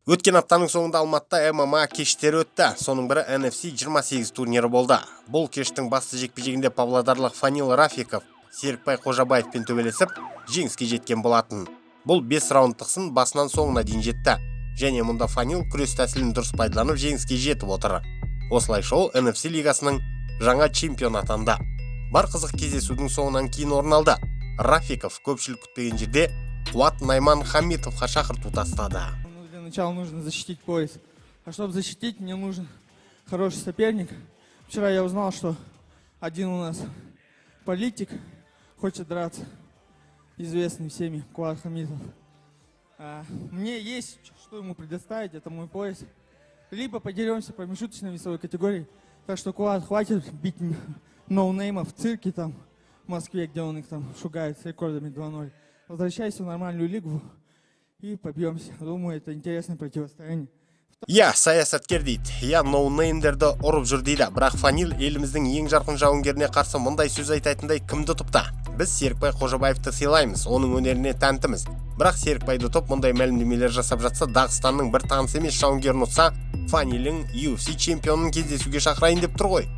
Өткен аптаның соңында Алматыда ММА кештері өтті. Соның бірі NFC 28 турнирі болды. Бұл кештің басты жекпе-жегінде павлодарлық Фанил Рафиков Серікбай Қожабаевпен төбелесіп, жеңіске жеткен болатын. Бұл 5 раундтықсын басынан соңына дейін жетті. Және мұнда Фанил күрес тәсілін дұрыс пайдаланып жеңіске жетіп отыр. Осылайша ол NFC лигасының жаңа чемпион атанды. Бар қызық кездесудің соңынан кейін орын алды. Рафиков көпшілік күтпеген жерде Қуат Найман-Хамитовқа шақырту тастады. Сначала нужно защитить пояс. А чтобы защитить, мне нужен хороший соперник. Вчера я узнал, что один у нас политик хочет драться. Известный всеми, Куат Хамитов. Мне есть, что ему предоставить, это мой пояс. Либо подеремся в промежуточной весовой категории. Так что, Куат, хватит бить ноунеймов в цирке там, в Москве, где он их там шугает с рекордами 2-0. Возвращайся в нормальную лигу. И побьемся. Думаю, это интересное противостояние. Саясаткер дейді. Ноунеймдерді ұрып жүр дейді. Бірақ Фанил еліміздің ең жарқын жауынгеріне қарсы мұндай сөз айтатындай кімді тұпта? Біз Серікбай Қожабаевты сыйлаймыз, оның өнеріне тәнтіміз. Бірақ Серікбайды тұп мұндай мәлімдемелер жасап жатса, Дағыстанның бір таныс емес жауынгерін ұтса, Фанилің UFC чемпионын кездесуге шақырайын деп тұр ғой.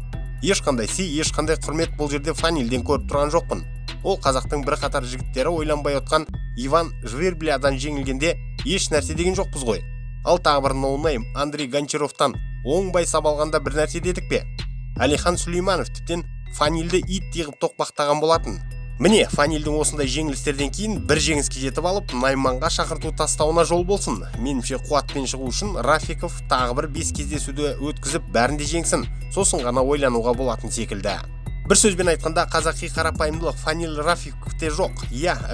Ешқандай ешқандай құрмет бұл жерде Фанилден көріп тұрған жоқпын. Ол қазақтың бір қатар жігіттері ойланбай отқан Иван Жверблядан жеңілгенде еш нәрсе деген жоқпыз ғой. Ал тағы бір ноунейм Андрей Гончаровтан оңбай сабалғанда бір нәрсе дедік пе? Әлихан Сүлейманов тіптен Фанилді ит тегіп тоқпақтаған болатын. Міне, Фанилдің осындай жеңілістерден кейін бір жеңіске жетіп алып, Найманға шақырту тастауына жол болсын. Меніңше Қуатпен шығу үшін Рафиков тағы бір 5 кездесуді өткізіп, бәрінде жеңсін. Сосын ғана ойлануға болатын секілді. Бір сөзбен айтқанда, қазақи қарапайымдылық Фанил Рафиковте жоқ.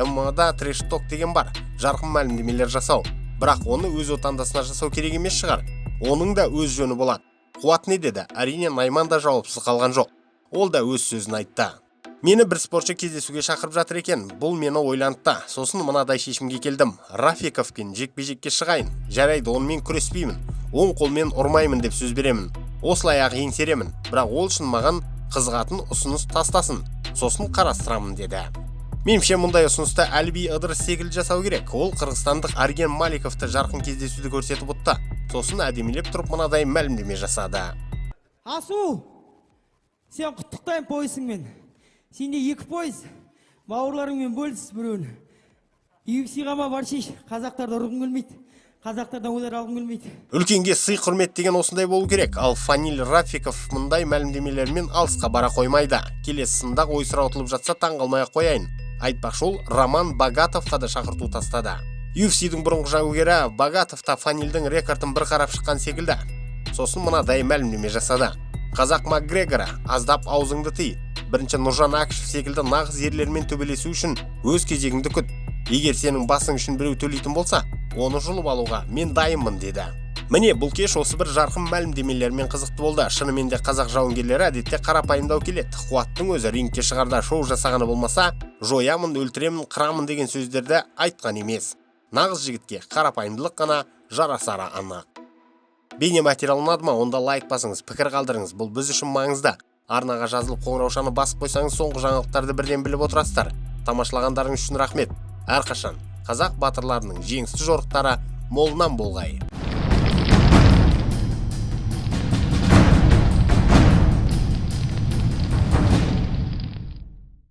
ММАда трэш-ток деген бар. Жарқын мәлімдемелер жасау. Бірақ оны өз отандасына жасау керек емес шығар. Оның да өз жөні болады. Қуат не деді? Әрине, Найман да жауапсыз қалған жоқ. Ол да өз сөзін айтты. Мені бір спортшы кездесуге шақырып жатыр екен. Бұл мені ойлантты. Сосын мынадай шешімге келдім. Рафиковпен жекпе-жекке шығайын. Жарайды, онымен күреспеймін. Оң қолмен ұрмаймын деп сөз беремін. Осылай ақ еңсеремін. Бірақ ол үшін маған қызығатын ұсыныс тастасын. Сосын қарастырамын деді. Меніңше мұндай ұсынысты Әлби Ыдырыс секілді жасау керек. Ол қырғызстандық Арген Маликовты жарқын кездесуді көрсетіп ұтты. Сосын әдемілеп тұрып мынадай мәлімдеме жасады. Асу, сен құттықтайын поясыңмен. Сенде 2 пояс, бауырларыңмен бөліс біреуін. UFC-ға ма бар шеш, қазақтарды ұрғың келмейді. Қазақтардан ойлар алғым келмейді. Үлкенге сый құрмет деген осындай болу керек. Ал Фанил Рафиков мұндай мәлімдемелермен алысқа бара қоймайды. Келесі сында ой сұраутылып жатса таңғалмай қояйын. Айтпақшы ол Роман Богатовқа да шақырту тастады. UFC-дің бұрынғы жауынгері Богатов та Фанилдің рекордын бір қарап шыққан секілді. Сосын мынадай мәлімдеме жасады. Қазақ Макгрегоры, аздап аузыңды тый. Бірінші Нұржан Акышев секілді нағыз ерлермен төбелесу үшін өз кезегіңді күт. Егер сенің басың үшін біреу төлейтін болса, оны жұлып алуға мен дайынмын деді. Міне, бұл кеш осы бір жарқын мәлімдемелермен қызықты болды. Шынымен де қазақ жауынгерлері әдетте қарапайымдау келеді. Қуаттың өзі рингке шығарда шоу жасағаны болмаса, жоямын, өлтіремін, қырамын деген сөздерді айтқан емес. Нағыз жігітке қарапайымдылық қана жарасары анық. Бейнематериал ұнады ма? Онда лайк басыңыз, пікір қалдырыңыз. Бұл біз үшін маңызды. Арнаға жазылып қоңыраушаны басып қойсаңыз соңғы жаңалықтарды бірден біліп отырасыздар. Тамашалағандарыңыз үшін рахмет. Әрқашан қазақ батырларының жеңісті жорықтары молынан болғай.